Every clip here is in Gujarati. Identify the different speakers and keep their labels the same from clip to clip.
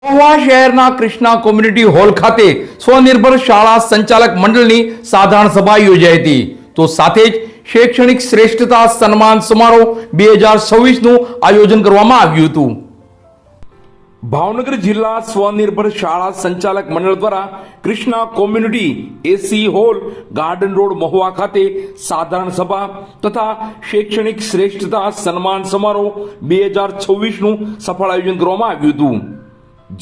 Speaker 1: મહુવા શહેરના કૃષ્ણા કોમ્યુનિટી હોલ ખાતે સ્વનિર્ભર શાળા સંચાલક મંડળની સાધારણ સભા યોજાઈ હતી તો સાથે જ શૈક્ષણિક શ્રેષ્ઠતા સન્માન સમારોહ 2026 નું આયોજન કરવામાં આવ્યું હતું। ભાવનગર જિલ્લા સ્વનિર્ભર શાળા સંચાલક મંડળ દ્વારા કૃષ્ણા કોમ્યુનિટી એસી હોલ ગાર્ડન રોડ મહુવા ખાતે સાધારણ સભા તથા શૈક્ષણિક શ્રેષ્ઠતા સન્માન સમારોહ 2026 નું સફળ આયોજન કરવામાં આવ્યું હતું।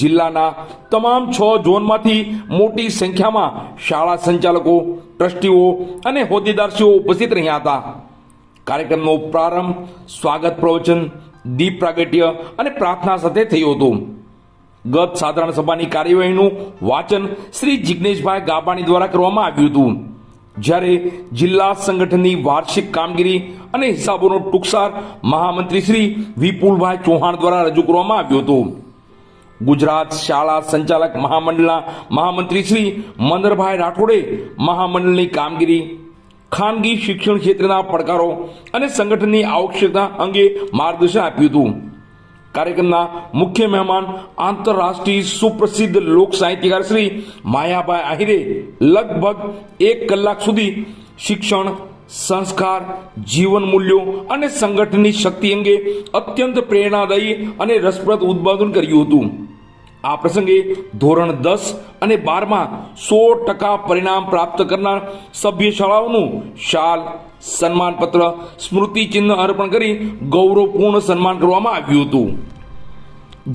Speaker 1: જિલ્લાના તમામ 6 ઝોનમાંથી મોટી સંખ્યામાં શાળા સંચાલકો, ટ્રસ્ટીઓ અને હોદ્દેદારશ્રીઓ ઉપસ્થિત રહ્યા હતા। કાર્યક્રમનો પ્રારંભ સ્વાગત પ્રવચન, દીપ પ્રાગટ્ય અને પ્રાર્થના સાથે થયો હતો। ગત સાધારણ સભાની કાર્યવાહીનું વાચન શ્રી જિગ્નેશભાઈ ગાબાણી દ્વારા કરવામાં આવ્યું હતું, જ્યારે જિલ્લા સંગઠનની વાર્ષિક કામગીરી અને હિસાબોનો ટૂંકસાર મહામંત્રી શ્રી વિપુલભાઈ ચૌહાણ દ્વારા રજૂ કરવામાં આવ્યો હતો। ગુજરાત શાળા સંચાલક મહામંડળના મહામંત્રી શ્રી મનહરભાઈ રાઠોડે મહામંડળની કામગીરી, ખાનગી શિક્ષણ ક્ષેત્રના પડકારો અને સંગઠનની આવશ્યકતા અંગે માર્ગદર્શન આપ્યું હતું। કાર્યક્રમના મુખ્ય મહેમાન આંતરરાષ્ટ્રીય સુપ્રસિદ્ધ લોક સાહિત્યકાર શ્રી માયાભાઈ આહિરે લગભગ 1 કલાક સુધી શિક્ષણ, સંસ્કાર, જીવન મૂલ્યો અને સંગઠનની શક્તિ અંગે અત્યંત પ્રેરણાદાયી અને રસપ્રદ ઉદ્બોધન કર્યું હતું। આ પ્રસંગે ધોરણ 10 અને 12માં 100% પરિણામ પ્રાપ્ત કરનાર સભ્ય શાળાઓનું શાલ, સન્માનપત્ર, સ્મૃતિચિહ્ન અર્પણ કરી ગૌરવપૂર્ણ સન્માન કરવામાં આવ્યું હતું।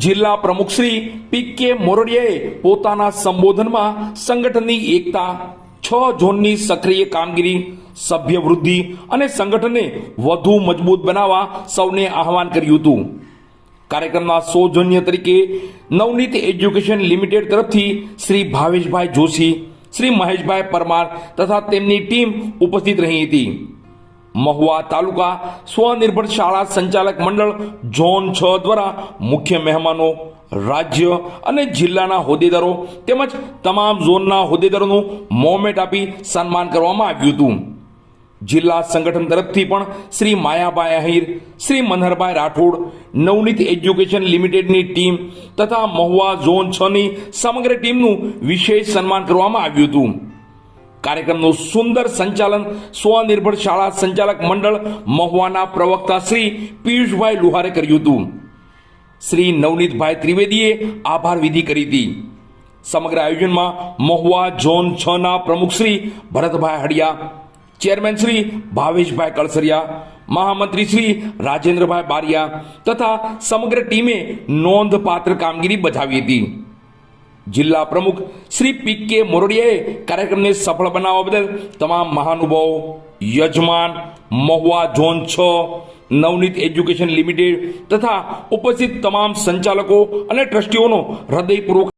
Speaker 1: જિલ્લા પ્રમુખ શ્રી પી.કે. મોરડિયાએ પોતાના સંબોધનમાં સંગઠનની એકતા, 6 ઝોનની સક્રિય કામગીરી, સભ્ય વૃદ્ધિ અને સંગઠનને વધુ મજબૂત બનાવવા સૌને આહવાન કર્યું હતું। કાર્યક્રમના સૌજન્ય તરીકે નવનીત એજ્યુકેશન લિમિટેડ તરફથી શ્રી ભાવેશભાઈ જોશી, શ્રી મહેશભાઈ પરમાર તથા તેમની ટીમ ઉપસ્થિત રહી હતી। મહુવા તાલુકા સ્વનિર્ભર શાળા સંચાલક મંડળ ઝોન 6 દ્વારા મુખ્ય મહેમાનો, રાજ્ય અને જિલ્લાના હોદ્દેદારો તેમજ તમામ ઝોનના હોદ્દેદારોનું મોમેન્ટ આપી સન્માન કરવામાં આવ્યું હતું। જિલ્લા સંગઠન તરફથી પણ શ્રી માયાભાઈ આહિર, શ્રી મનહરભાઈ રાઠોડ, નવનીત એજ્યુકેશન લિમિટેડની ટીમ તથા મહુવા ઝોન 6 ની સમગ્ર ટીમનું વિશેષ સન્માન કરવામાં આવ્યું હતું। કાર્યક્રમનું સુંદર સંચાલન સ્વનિર્ભર શાળા સંચાલક મંડળ મહુવાના પ્રવક્તા શ્રી પિયુષભાઈ લુહારે કર્યું હતું। શ્રી નવનીતભાઈ ત્રિવેદીએ આભાર વિધિ કરી હતી। સમગ્ર આયોજનમાં મહુવા ઝોન 6 ના પ્રમુખ શ્રી ભરતભાઈ હડિયા, ચેરમેન શ્રી ભાવેશભાઈ કળસરિયા, મહામંત્રી શ્રી રાજેન્દ્રભાઈ બારિયા તથા સમગ્ર ટીમે નોંધપાત્ર કામગીરી બજાવી હતી। જિલ્લા પ્રમુખ શ્રી પી.કે. મોરડિયાએ કાર્યક્રમને સફળ બનાવવા બદલ તમામ મહાનુભાવો, યજમાન, Mahuva zone 6, Navneet education limited તથા ઉપસ્થિત તમામ સંચાલકો અને ટ્રસ્ટીઓનો હૃદયપૂર્વક